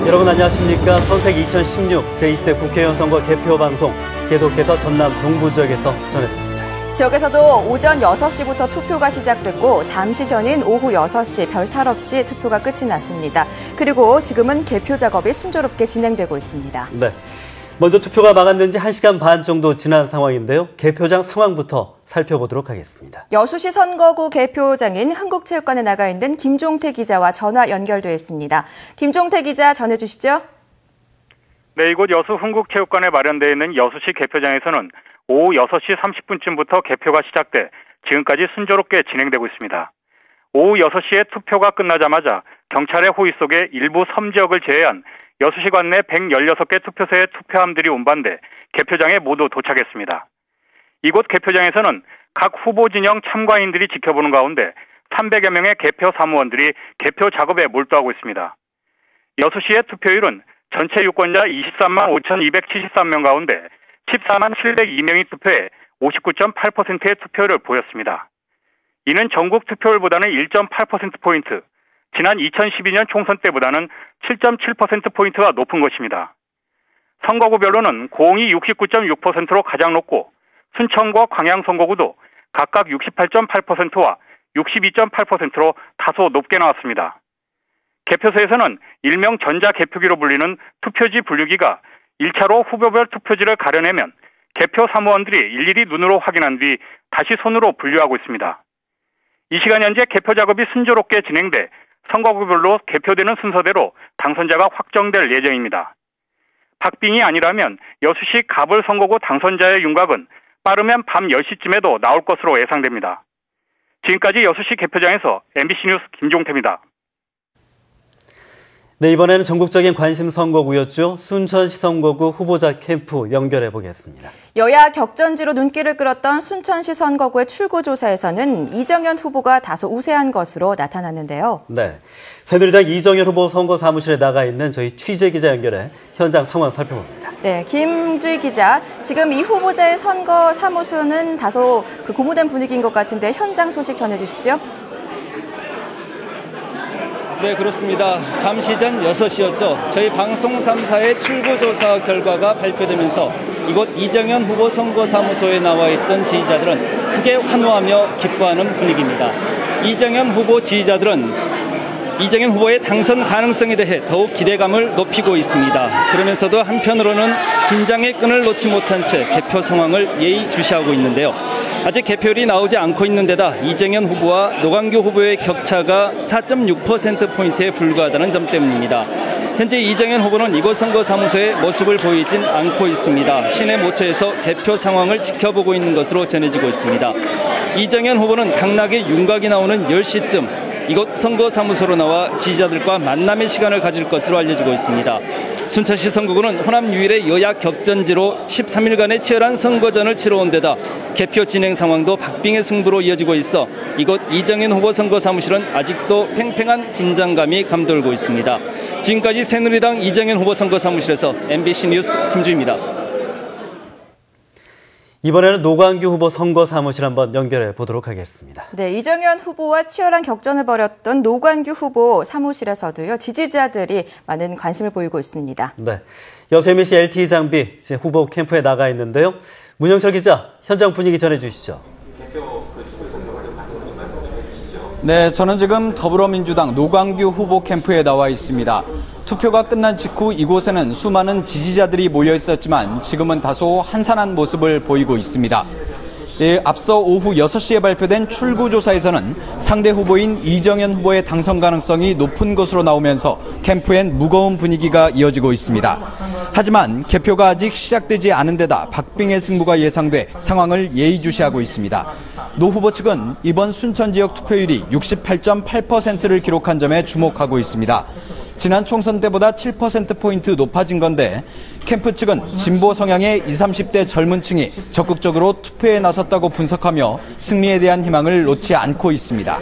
여러분 안녕하십니까. 선택 2016 제20대 국회의원 선거 개표 방송 계속해서 전남 동부 지역에서 전해드립니다. 지역에서도 오전 6시부터 투표가 시작됐고 잠시 전인 오후 6시 별탈 없이 투표가 끝이 났습니다. 그리고 지금은 개표 작업이 순조롭게 진행되고 있습니다. 네, 먼저 투표가 마감된 지 1시간 반 정도 지난 상황인데요. 개표장 상황부터 살펴보도록 하겠습니다. 여수시 선거구 개표장인 흥국체육관에 나가 있는 김종태 기자와 전화 연결돼 있습니다. 김종태 기자 전해주시죠. 네, 이곳 여수 흥국체육관에 마련되어 있는 여수시 개표장에서는 오후 6시 30분쯤부터 개표가 시작돼 지금까지 순조롭게 진행되고 있습니다. 오후 6시에 투표가 끝나자마자 경찰의 호위 속에 일부 섬지역을 제외한 여수시관 내 116개 투표소의 투표함들이 운반돼 개표장에 모두 도착했습니다. 이곳 개표장에서는 각 후보 진영 참가인들이 지켜보는 가운데 300여 명의 개표 사무원들이 개표 작업에 몰두하고 있습니다. 여수시의 투표율은 전체 유권자 23만 5,273명 가운데 14만 702명이 투표해 59.8%의 투표율을 보였습니다. 이는 전국 투표율보다는 1.8%포인트, 지난 2012년 총선 때보다는 7.7%포인트가 높은 것입니다. 선거구별로는 고흥이 69.6%로 가장 높고 순천과 광양 선거구도 각각 68.8%와 62.8%로 다소 높게 나왔습니다. 개표소에서는 일명 전자개표기로 불리는 투표지 분류기가 1차로 후보별 투표지를 가려내면 개표 사무원들이 일일이 눈으로 확인한 뒤 다시 손으로 분류하고 있습니다. 이 시간 현재 개표 작업이 순조롭게 진행돼 선거구별로 개표되는 순서대로 당선자가 확정될 예정입니다. 박빙이 아니라면 여수시 가불 선거구 당선자의 윤곽은 빠르면 밤 10시쯤에도 나올 것으로 예상됩니다. 지금까지 여수시 개표장에서 MBC 뉴스 김종태입니다. 네, 이번에는 전국적인 관심 선거구였죠. 순천시 선거구 후보자 캠프 연결해 보겠습니다. 여야 격전지로 눈길을 끌었던 순천시 선거구의 출구조사에서는 이정현 후보가 다소 우세한 것으로 나타났는데요. 네, 새누리당 이정현 후보 선거 사무실에 나가 있는 저희 취재 기자 연결해 현장 상황 살펴봅니다. 네, 김주희 기자. 지금 이 후보자의 선거 사무소는 다소 고무된 분위기인 것 같은데 현장 소식 전해주시죠. 네, 그렇습니다. 잠시 전 6시였죠. 저희 방송 3사의 출구조사 결과가 발표되면서 이곳 이정현 후보 선거사무소에 나와 있던 지지자들은 크게 환호하며 기뻐하는 분위기입니다. 이정현 후보 지지자들은 이정현 후보의 당선 가능성에 대해 더욱 기대감을 높이고 있습니다. 그러면서도 한편으로는 긴장의 끈을 놓지 못한 채 개표 상황을 예의주시하고 있는데요. 아직 개표율이 나오지 않고 있는 데다 이정현 후보와 노광규 후보의 격차가 4.6%포인트에 불과하다는 점 때문입니다. 현재 이정현 후보는 이곳 선거사무소에 모습을 보이진 않고 있습니다. 시내 모처에서 개표 상황을 지켜보고 있는 것으로 전해지고 있습니다. 이정현 후보는 당락의 윤곽이 나오는 10시쯤 이곳 선거사무소로 나와 지지자들과 만남의 시간을 가질 것으로 알려지고 있습니다. 순천시 선거구는 호남 유일의 여야 격전지로 13일간의 치열한 선거전을 치러온 데다 개표 진행 상황도 박빙의 승부로 이어지고 있어 이곳 이정현 후보 선거사무실은 아직도 팽팽한 긴장감이 감돌고 있습니다. 지금까지 새누리당 이정현 후보 선거사무실에서 MBC 뉴스 김주희입니다. 이번에는 노광규 후보 선거 사무실 한번 연결해 보도록 하겠습니다. 네, 이정현 후보와 치열한 격전을 벌였던 노광규 후보 사무실에서도요, 지지자들이 많은 관심을 보이고 있습니다. 네, 여수 MBC LTE 장비 후보 캠프에 나가 있는데요. 문영철 기자, 현장 분위기 전해주시죠. 네, 저는 지금 더불어민주당 노광규 후보 캠프에 나와 있습니다. 투표가 끝난 직후 이곳에는 수많은 지지자들이 모여 있었지만 지금은 다소 한산한 모습을 보이고 있습니다. 앞서 오후 6시에 발표된 출구조사에서는 상대 후보인 이정현 후보의 당선 가능성이 높은 것으로 나오면서 캠프엔 무거운 분위기가 이어지고 있습니다. 하지만 개표가 아직 시작되지 않은 데다 박빙의 승부가 예상돼 상황을 예의주시하고 있습니다. 노 후보 측은 이번 순천 지역 투표율이 68.8%를 기록한 점에 주목하고 있습니다. 지난 총선 때보다 7%포인트 높아진 건데 캠프 측은 진보 성향의 20, 30대 젊은 층이 적극적으로 투표에 나섰다고 분석하며 승리에 대한 희망을 놓지 않고 있습니다.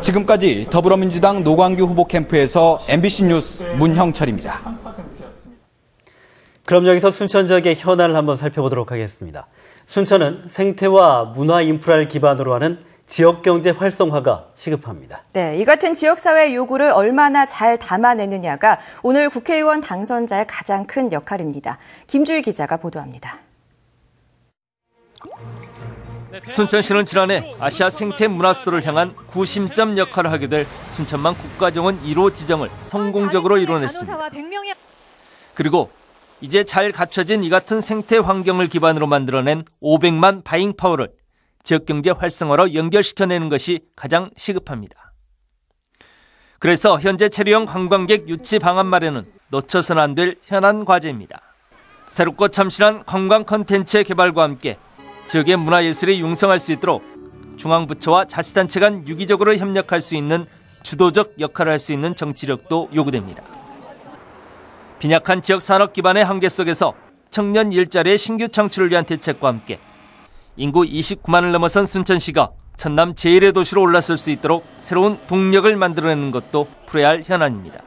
지금까지 더불어민주당 노광규 후보 캠프에서 MBC 뉴스 문형철입니다. 그럼 여기서 순천 지역의 현안을 한번 살펴보도록 하겠습니다. 순천은 생태와 문화 인프라를 기반으로 하는 지역경제 활성화가 시급합니다. 네, 이 같은 지역사회의 요구를 얼마나 잘 담아내느냐가 오늘 국회의원 당선자의 가장 큰 역할입니다. 김주희 기자가 보도합니다. 순천시는 지난해 아시아 생태 문화수도를 향한 구심점 역할을 하게 될 순천만 국가정원 1호 지정을 성공적으로 이뤄냈습니다. 그리고 이제 잘 갖춰진 이 같은 생태 환경을 기반으로 만들어낸 500만 바잉파워를 지역경제 활성화로 연결시켜내는 것이 가장 시급합니다. 그래서 현재 체류형 관광객 유치 방안 마련은 놓쳐서는 안 될 현안 과제입니다. 새롭고 참신한 관광 콘텐츠의 개발과 함께 지역의 문화예술이 융성할 수 있도록 중앙부처와 자치단체 간 유기적으로 협력할 수 있는 주도적 역할을 할 수 있는 정치력도 요구됩니다. 빈약한 지역 산업 기반의 한계 속에서 청년 일자리의 신규 창출을 위한 대책과 함께 인구 29만을 넘어선 순천시가 전남 제1의 도시로 올라설 수 있도록 새로운 동력을 만들어내는 것도 풀어야 할 현안입니다.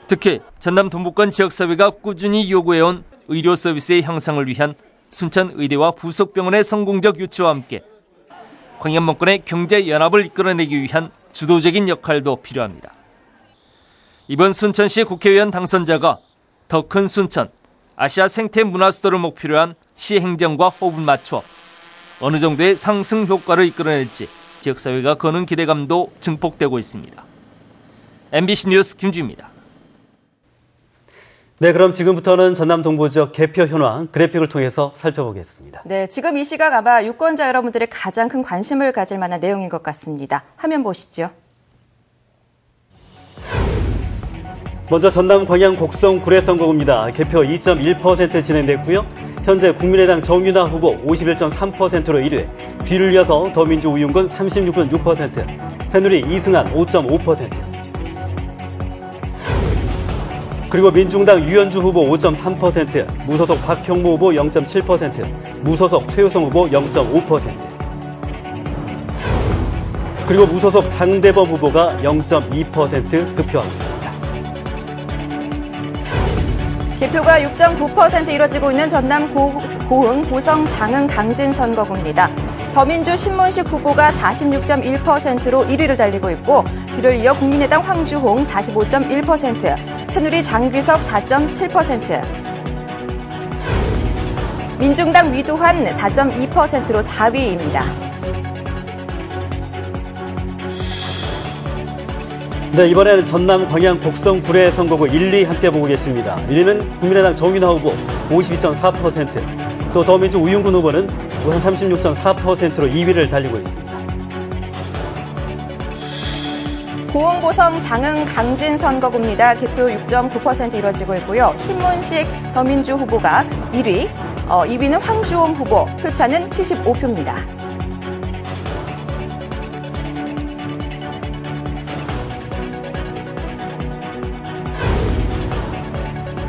특히 전남 동부권 지역사회가 꾸준히 요구해온 의료 서비스의 향상을 위한 순천의대와 부속병원의 성공적 유치와 함께 광양문권의 경제연합을 이끌어내기 위한 주도적인 역할도 필요합니다. 이번 순천시 국회의원 당선자가 더 큰 순천, 아시아 생태 문화수도를 목표로 한 시행정과 호흡을 맞춰 어느 정도의 상승 효과를 이끌어낼지 지역사회가 거는 기대감도 증폭되고 있습니다. MBC 뉴스 김주입니다. 네, 그럼 지금부터는 전남 동부 지역 개표 현황 그래픽을 통해서 살펴보겠습니다. 네, 지금 이 시각 아마 유권자 여러분들의 가장 큰 관심을 가질 만한 내용인 것 같습니다. 화면 보시죠. 먼저 전남 광양 곡성 구례 선거구입니다. 개표 2.1% 진행됐고요. 현재 국민의당 정윤아 후보 51.3%로 1위, 뒤를 이어서 더민주 우윤근 36.6%, 새누리 이승한 5.5%, 그리고 민중당 유현주 후보 5.3%, 무소속 박형무 후보 0.7%, 무소속 최우성 후보 0.5%, 그리고 무소속 장대범 후보가 0.2% 득표하고 있습니다. 개표가 6.9% 이뤄지고 있는 전남 고흥, 고성, 장흥, 강진 선거구입니다. 더민주 신문식 후보가 46.1%로 1위를 달리고 있고 뒤를 이어 국민의당 황주홍 45.1%, 새누리 장귀석 4.7%, 민중당 위두환 4.2%로 4위입니다. 네, 이번에는 전남 광양 곡성 구례 선거구 1, 2 함께 보고 계십니다. 1위는 국민의당 정윤아 후보 52.4%, 또 더민주 우윤근 후보는 36.4%로 2위를 달리고 있습니다. 고흥, 고성, 장흥, 강진 선거구입니다. 개표 6.9% 이뤄지고 있고요. 신문식 더민주 후보가 1위, 2위는 황주홍 후보, 표차는 75표입니다.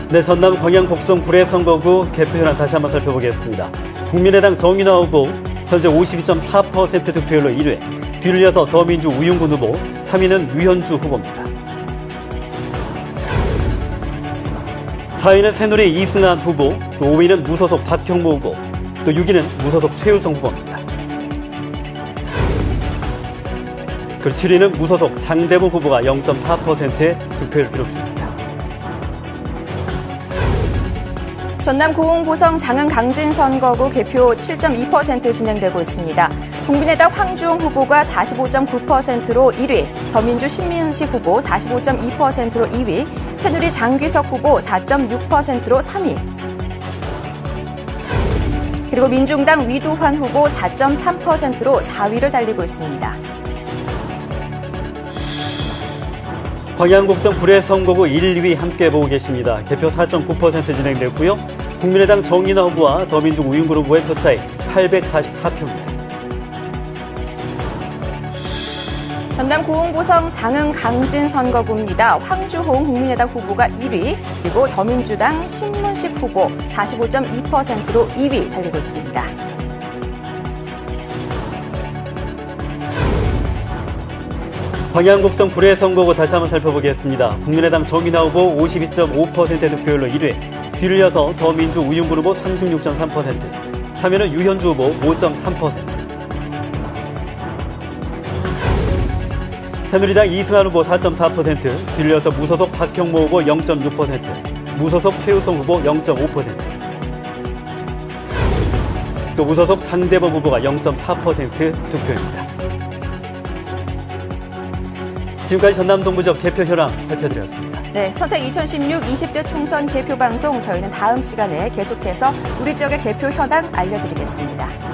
네, 전남 광양 곡성 구례 선거구 개표 현황 다시 한번 살펴보겠습니다. 국민의당 정윤아 후보 현재 52.4% 득표율로 1위, 뒤를 이어서 더민주 우윤근 후보, 3위는 유현주 후보입니다. 4위는 새누리 이승한 후보, 또 5위는 무소속 박형무 후보, 또 6위는 무소속 최우성 후보입니다. 그리고 7위는 무소속 장대범 후보가 0.4%의 득표율을 기록 중입니다. 전남 고흥, 고성, 장흥, 강진 선거구 개표 7.2% 진행되고 있습니다. 국민의당 황주홍 후보가 45.9%로 1위, 더민주 신민식 후보 45.2%로 2위, 새누리 장귀석 후보 4.6%로 3위, 그리고 민중당 위두환 후보 4.3%로 4위를 달리고 있습니다. 광양 곡성 구례 선거구 1, 2위 함께 보고 계십니다. 개표 4.9% 진행됐고요. 국민의당 정윤아 후보와 더민주 우윤근 후보의 표 차이 844표입니다. 전남 고흥, 고성, 장흥, 강진 선거구입니다. 황주홍 국민의당 후보가 1위, 그리고 더민주당 신문식 후보 45.2%로 2위 달리고 있습니다. 광양 곡성 구례 선거구 다시 한번 살펴보겠습니다. 국민의당 정윤아 후보 52.5% 득표율로 1위, 뒤를 이어서 더민주 우윤근 후보 36.3%, 3위는 유현주 후보 5.3%, 새누리당 이승환 후보 4.4%, 뒤이어서 무소속 박형모 후보 0.6%, 무소속 최우성 후보 0.5%, 또 무소속 장대범 후보가 0.4% 득표입니다. 지금까지 전남 동부지역 개표 현황 살펴드렸습니다. 네, 선택 2016 20대 총선 개표 방송 저희는 다음 시간에 계속해서 우리 지역의 개표 현황 알려드리겠습니다.